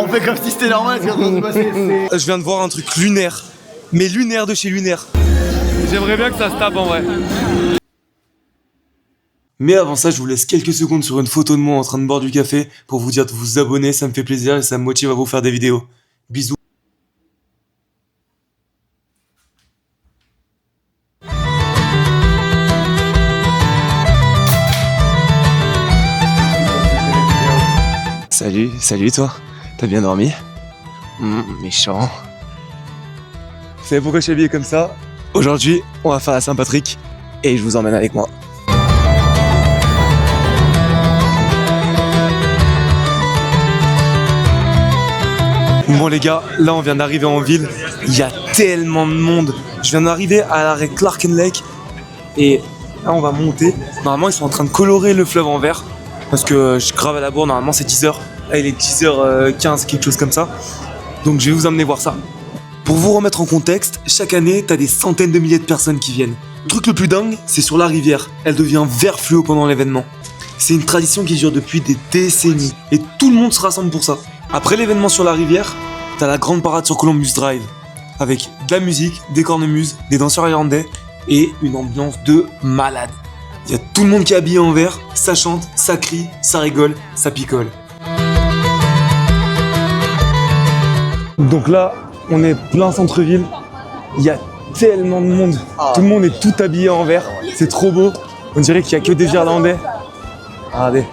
fait comme si c'était normal ce qui est en train de se passer. Je viens de voir un truc lunaire, mais lunaire de chez lunaire. J'aimerais bien que ça se tape en vrai. Mais avant ça, je vous laisse quelques secondes sur une photo de moi en train de boire du café pour vous dire de vous abonner, ça me fait plaisir et ça me motive à vous faire des vidéos. Bisous. Salut toi, t'as bien dormi? Méchant. Vous savez pourquoi je suis habillé comme ça? Aujourd'hui, on va faire la Saint-Patrick et je vous emmène avec moi. Bon les gars, là on vient d'arriver en ville, il y a tellement de monde. Je viens d'arriver à l'arrêt Clark and Lake et là on va monter. Normalement ils sont en train de colorer le fleuve en vert parce que je grave à la bourre, normalement c'est 10h. Là il est 10h15, quelque chose comme ça. Donc je vais vous emmener voir ça. Pour vous remettre en contexte, chaque année t'as des centaines de milliers de personnes qui viennent. Le truc le plus dingue, c'est sur la rivière. Elle devient vert fluo pendant l'événement. C'est une tradition qui dure depuis des décennies et tout le monde se rassemble pour ça. Après l'événement sur la rivière, t'as la grande parade sur Columbus Drive avec de la musique, des cornemuses, des danseurs irlandais et une ambiance de malade. Il y a tout le monde qui est habillé en vert, ça chante, ça crie, ça rigole, ça picole. Donc là, on est plein centre-ville, il y a tellement de monde, tout le monde est tout habillé en vert, c'est trop beau, on dirait qu'il n'y a que des Irlandais. Regardez.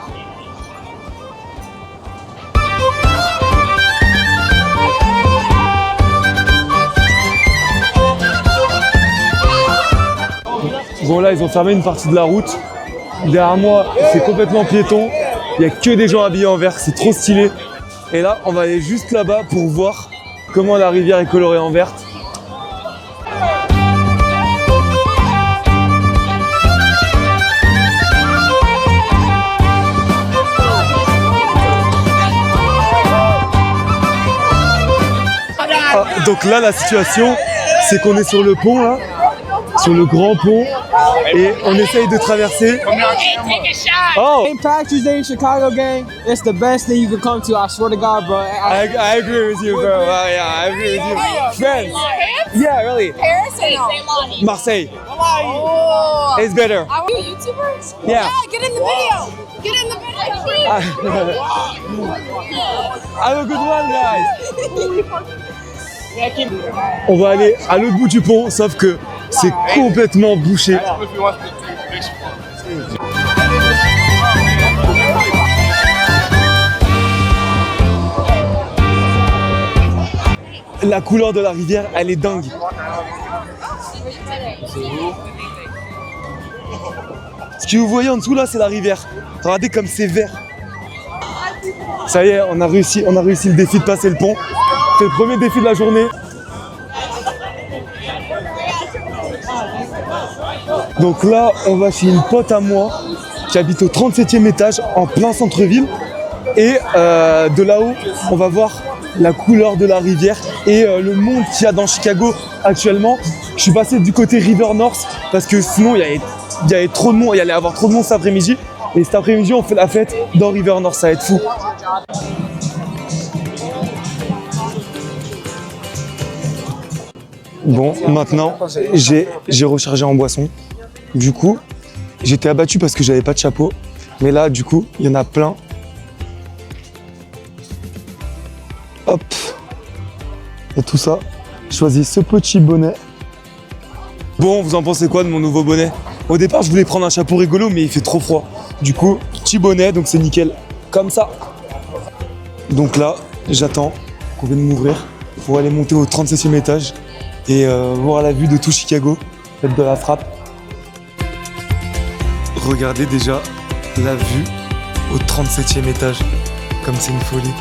Bon là ils ont fermé une partie de la route. Derrière moi c'est complètement piéton. Il n'y a que des gens habillés en vert, c'est trop stylé. Et là on va aller juste là-bas pour voir comment la rivière est colorée en verte. Donc là la situation c'est qu'on est sur le pont là. Sur le grand pont et on essaye de traverser. Oh! Impact Tuesday in Chicago, gang. It's the best thing you can come to. I swear to God, bro. I agree with you, bro. Yeah, I agree with you. Friends. Yeah, really. Paris or no? Marseille. Oh. It's better. Are we YouTubers? Yeah. Get in the video. Get in the video. Have a good one, guys. On va aller à l'autre bout du pont, sauf que c'est complètement bouché. La couleur de la rivière, elle est dingue. Ce que vous voyez en dessous là, c'est la rivière. Regardez comme c'est vert. Ça y est, on a réussi le défi de passer le pont. C'est le premier défi de la journée. Donc là, on va chez une pote à moi qui habite au 37e étage en plein centre-ville. Et de là-haut, on va voir la couleur de la rivière et le monde qu'il y a dans Chicago actuellement. Je suis passé du côté River North parce que sinon il y avait trop de monde, il y allait avoir trop de monde cet après-midi. Et cet après-midi, on fait la fête dans River North, ça va être fou. Bon, maintenant, j'ai rechargé en boisson. Du coup, j'étais abattu parce que j'avais pas de chapeau. Mais là, du coup, il y en a plein. Hop. Et tout ça. J'ai choisi ce petit bonnet. Bon, vous en pensez quoi de mon nouveau bonnet? Au départ, je voulais prendre un chapeau rigolo, mais il fait trop froid. Du coup, petit bonnet, donc c'est nickel. Comme ça. Donc là, j'attends qu'on vienne m'ouvrir pour aller monter au 37e étage et voir la vue de tout Chicago, fête de la frappe. Regardez déjà la vue au 37e étage, comme c'est une folie.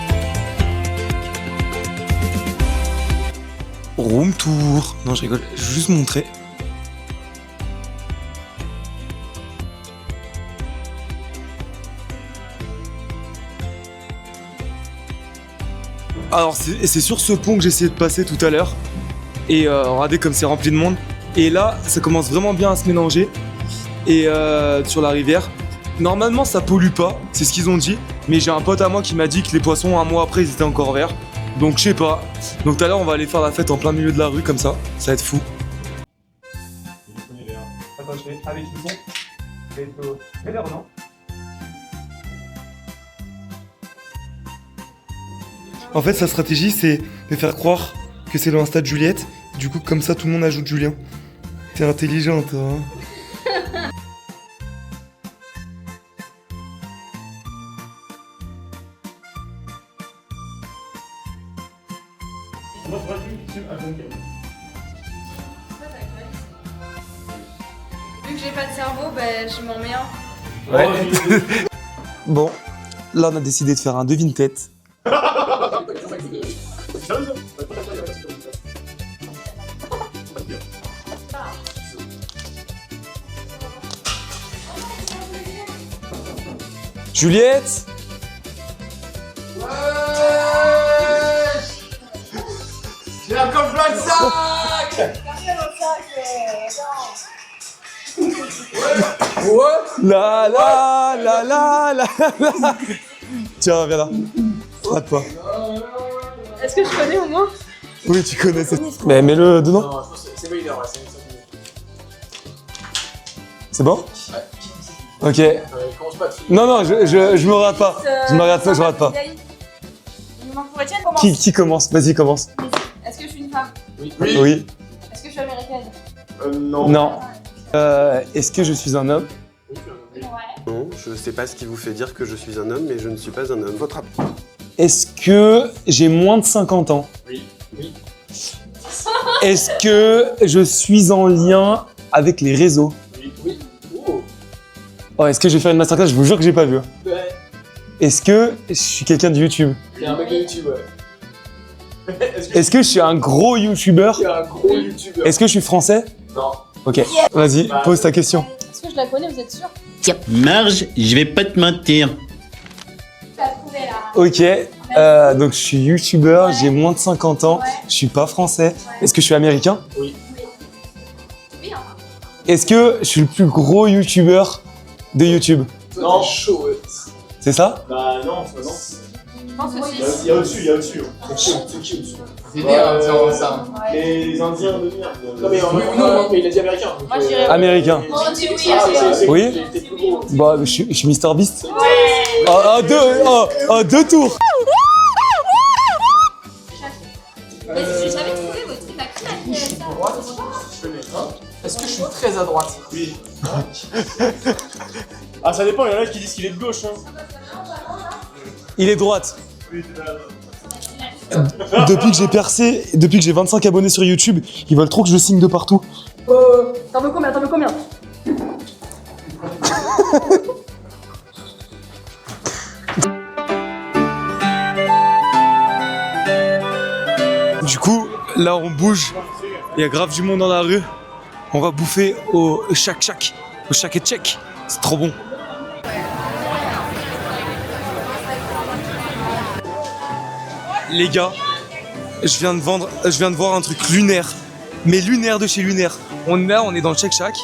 Room tour. Non, je rigole, je vais juste montrer. Alors c'est sur ce pont que j'ai essayé de passer tout à l'heure. Et regardez comme c'est rempli de monde. Et là, ça commence vraiment bien à se mélanger. Et sur la rivière, normalement ça pollue pas, c'est ce qu'ils ont dit. Mais j'ai un pote à moi qui m'a dit que les poissons, un mois après, ils étaient encore verts. Donc je sais pas. Donc tout à l'heure, on va aller faire la fête en plein milieu de la rue comme ça. Ça va être fou. Attends, je vais avec le son. Fais l'air, non? En fait, sa stratégie, c'est de faire croire que c'est l'Insta de Juliette. Du coup, comme ça, tout le monde ajoute Julien. T'es intelligent, toi. Hein. Vu que j'ai pas de cerveau, ben je m'en mets un. Ouais. Bon, là, on a décidé de faire un devine-tête. Juliette. J'ai encore plein de sacs. La la la la la la. Tiens, viens là. Rate pas. Est-ce que je connais au moins? Oui, tu connais cette. Mais mets-le dedans. C'est Vader, ouais, c'est C'est bon? Ouais. Ok. Commence pas dessus. Non, non, je me rate pas. Je me rate pas, je rate pas. Il me manque pour Etienne, commence. Qui commence? Vas-y, commence. Est-ce que je suis une femme? Oui. Est-ce que je suis américaine? Non. Non. Est-ce que je suis un homme? Ouais. Non, je sais pas ce qui vous fait dire que je suis un homme, mais je ne suis pas un homme. Votre avis? Est-ce que j'ai moins de 50 ans? Oui. Est-ce que je suis en lien avec les réseaux? Oui. Oh. Oh, est-ce que je vais faire une masterclass? Je vous jure que j'ai pas vu. Ouais. Est-ce que je suis quelqu'un de YouTube? T'es un mec de YouTube, ouais. Est-ce que je suis un gros YouTuber? T'es un gros YouTuber? Est-ce que je suis français? Non. Ok, vas-y, pose ta question. Est-ce que je la connais, vous êtes sûr? Marge, je vais pas te mentir. Tu l'as trouvé là. Ok, donc je suis YouTuber, j'ai moins de 50 ans, je suis pas français. Est-ce que je suis américain? Oui, hein. Est-ce que je suis le plus gros YouTuber de YouTube? Non. Chaud, ouais. C'est ça? Bah non, c'est pas non. Je pense que si. Il y a au-dessus, il y a au-dessus. C'est qui au-dessus? C'est né, hein, ça. Les Indiens de merde. Non, mais non, mais il a dit américain. donc, Moi, je dirais Américain. Oh, dis oui, Ah, c'est Oui. T'es plus gros. Bah, je suis MrBeast. Ouais. Deux tours. Mais j'ai jamais trouvé votre truc à qui a fait ça. Est-ce que je suis très à droite? Oui. Ah, ça dépend, il y en a qui disent qu'il est de gauche. Hein. Il est droite. Depuis que j'ai percé, depuis que j'ai 25 abonnés sur YouTube, ils veulent trop que je signe de partout. T'en veux combien? Du coup, là on bouge, il y a grave du monde dans la rue. On va bouffer au Shak au Shak et Check. C'est trop bon. Les gars, je viens de voir un truc lunaire, mais lunaire de chez lunaire. On est dans le Shake Shack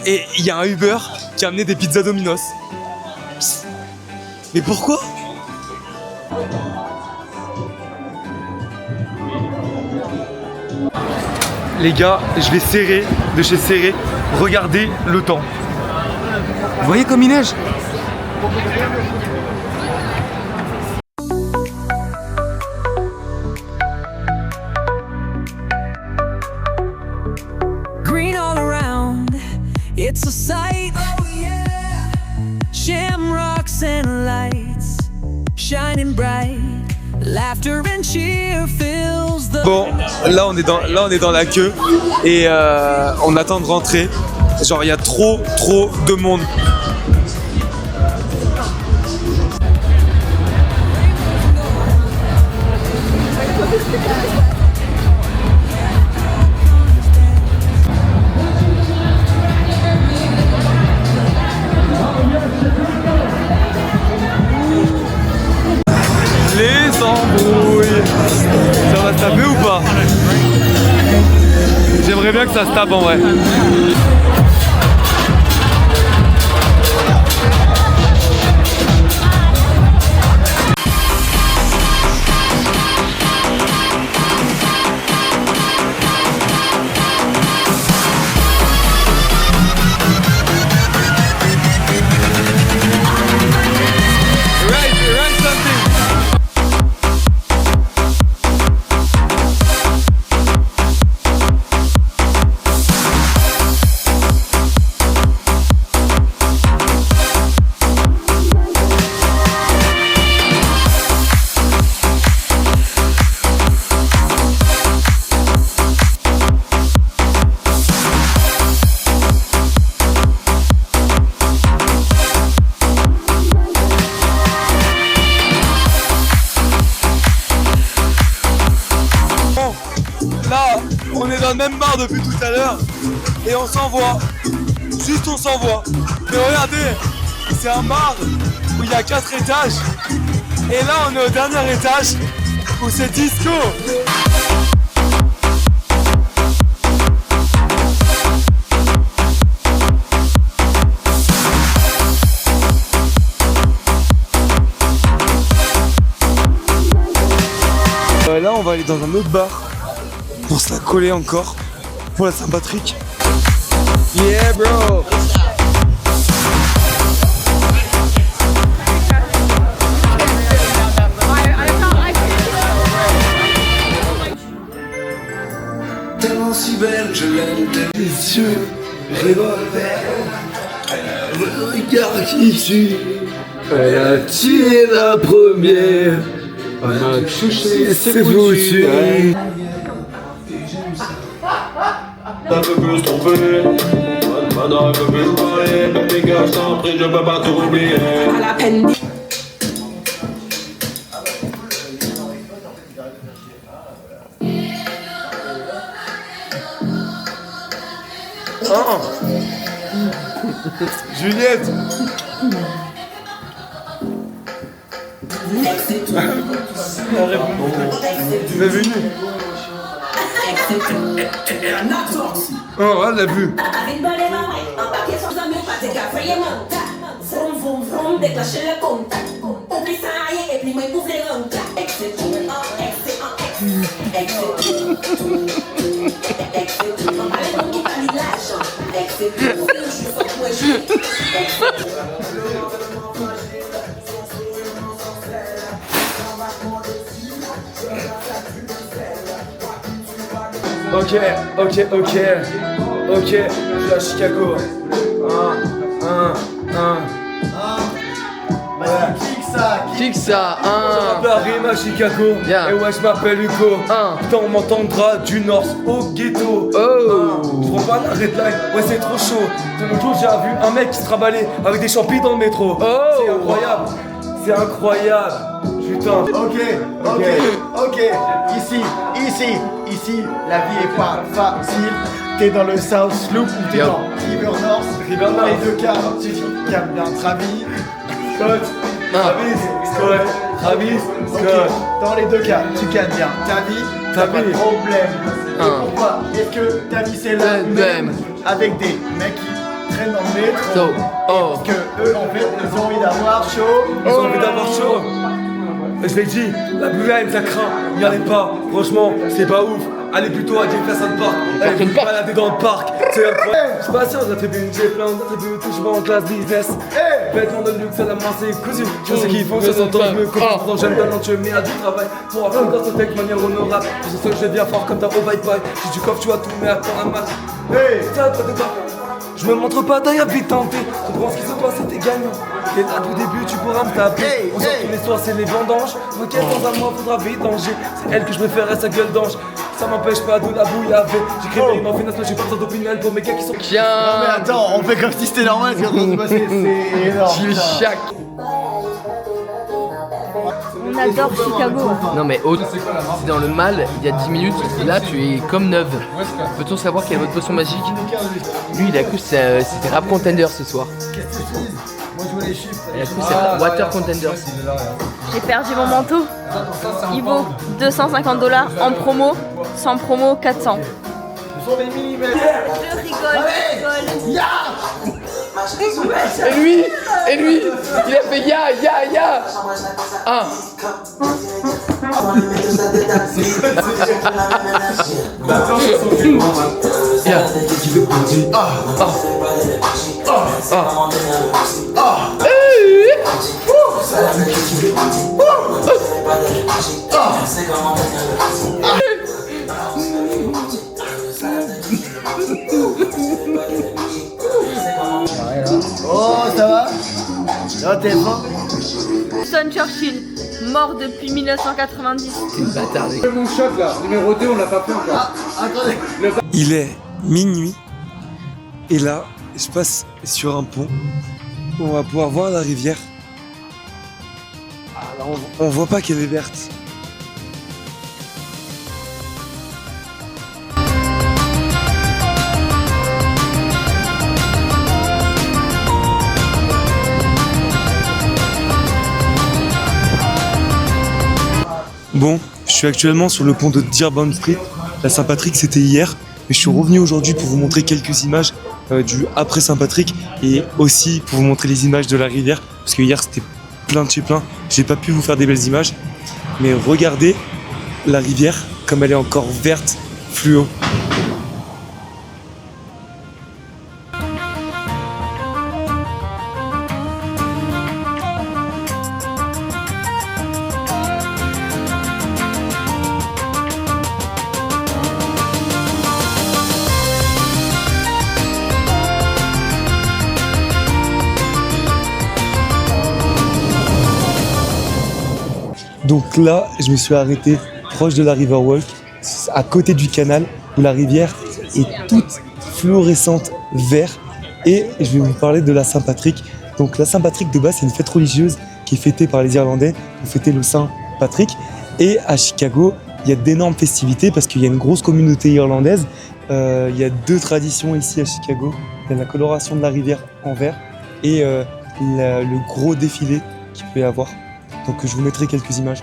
et il y a un Uber qui a amené des pizzas Domino's. Psst. Mais pourquoi? Les gars, je vais serrer de chez Serré. Regardez le temps. Vous voyez comme il neige? Green all around, it's a sight. Oh yeah. Shamrocks and lights shining bright. Laughter and cheer fills the. Bon, là on est dans la queue et on attend de rentrer. Genre il y a trop de monde. Les embrouilles. Ça va se taper ou pas? J'aimerais bien que ça se tape en vrai. On est dans le même bar depuis tout à l'heure et on s'envoie. Juste on s'envoie. Mais regardez, c'est un bar où il y a 4 étages. Et là on est au dernier étage où c'est disco. Là on va aller dans un autre bar pour se la coller encore pour la Saint-Patrick. Yeah bro. Tellement si belle, je l'aime, tes yeux, revolver, le regard qui tue, elle a tué la première, on a touché, c'est foutu. Un peu plus trompé, maintenant un peu plus parler, baby girl, je t'en prie, je peux pas t'oublier. À la peine. Oh. Juliette. Tu m'as venu. Oh, elle l'a vu. Ok, je suis à Chicago. Kick ça, Je m'appelle à Chicago. Yeah. Et ouais, je m'appelle Hugo. Putain, on m'entendra du nord au ghetto. Je prends pas la red line, ouais, c'est trop chaud. De l'autre jour, j'ai vu un mec qui se trimballait avec des champis dans le métro. C'est incroyable. C'est incroyable. Putain. Ok. Ici, la vie est pas facile. T'es dans le South Loop ou t'es dans River North. Dans les deux cas, tu calmes bien Travis. Travis. Dans les deux cas, tu calmes bien ta vie. T'as pas de problème. Et pourquoi est-ce que ta vie c'est la même avec des mecs qui traînent dans le métro? Parce que eux en fait ils ont envie d'avoir chaud. Je l'ai dit, la Blue Line ça craint, n'y allez pas, franchement, c'est pas ouf. Allez plutôt à Jefferson Park, allez vous balader dans le parc, c'est incroyable. Je suis patient de la tribune, j'ai plein d'attributs, toujours en classe business. Vêtements de luxe à la main, c'est cousu. Je sais qu'ils font 60 ans, je me comprends dans jeune talentueux, mais à du travail. Pour apprendre dans ce texte de manière honorable. Je sais que je viens fort comme ta oh bye bye. J'ai du coffre, tu as tout, mais attends un match. Ça toi de quoi? Je me montre pas d'ailleurs vite tenté. Tu comprends ce qui se passe, c'était gagnant. Et là, tout début, tu pourras me taper. On sort tous les soirs, c'est les vendanges. T'inquiète, dans un mois, faudra vidanger. C'est elle que je préfère, sa gueule d'ange. Ça m'empêche pas de la bouillaver. J'écris des rimes en finesse, mais j'ai pas besoin d'opinion pour mes gars qui sont. Non, mais attends, on fait comme si c'était normal ce qui est en train de se passer. C'est énorme. On adore Chicago. Non mais c'est dans le mal, il y a 10 minutes, là tu es comme neuve. Peut-on savoir quelle est votre potion magique? Lui il a cru que c'était Rap Contender ce soir. Il a cru que c'était Water Contenders. J'ai perdu mon manteau. Il vaut 250 $. En promo, sans promo, 400. Je rigole. Et lui, il a fait ya. Oh, ça va? Ça va, t'es fort? Winston Churchill, mort depuis 1990. C'est une bâtarde. Mon choc là, numéro 2, on l'a pas fait encore. Il est minuit. Et là, je passe sur un pont. On va pouvoir voir la rivière. Alors, on voit pas qu'elle est verte. Bon, je suis actuellement sur le pont de Dearborn Street. La Saint-Patrick, c'était hier. Mais je suis revenu aujourd'hui pour vous montrer quelques images du après Saint-Patrick et aussi pour vous montrer les images de la rivière. Parce que hier, c'était plein de chez plein. J'ai pas pu vous faire des belles images. Mais regardez la rivière comme elle est encore verte, fluo. Donc là, je me suis arrêté proche de la Riverwalk, à côté du canal, où la rivière est toute fluorescente vert. Et je vais vous parler de la Saint-Patrick. Donc la Saint-Patrick de base, c'est une fête religieuse qui est fêtée par les Irlandais pour fêter le Saint-Patrick. Et à Chicago, il y a d'énormes festivités parce qu'il y a une grosse communauté irlandaise. Il y a 2 traditions ici à Chicago. Il y a la coloration de la rivière en vert et le gros défilé qu'il peut y avoir. Donc je vous mettrai quelques images.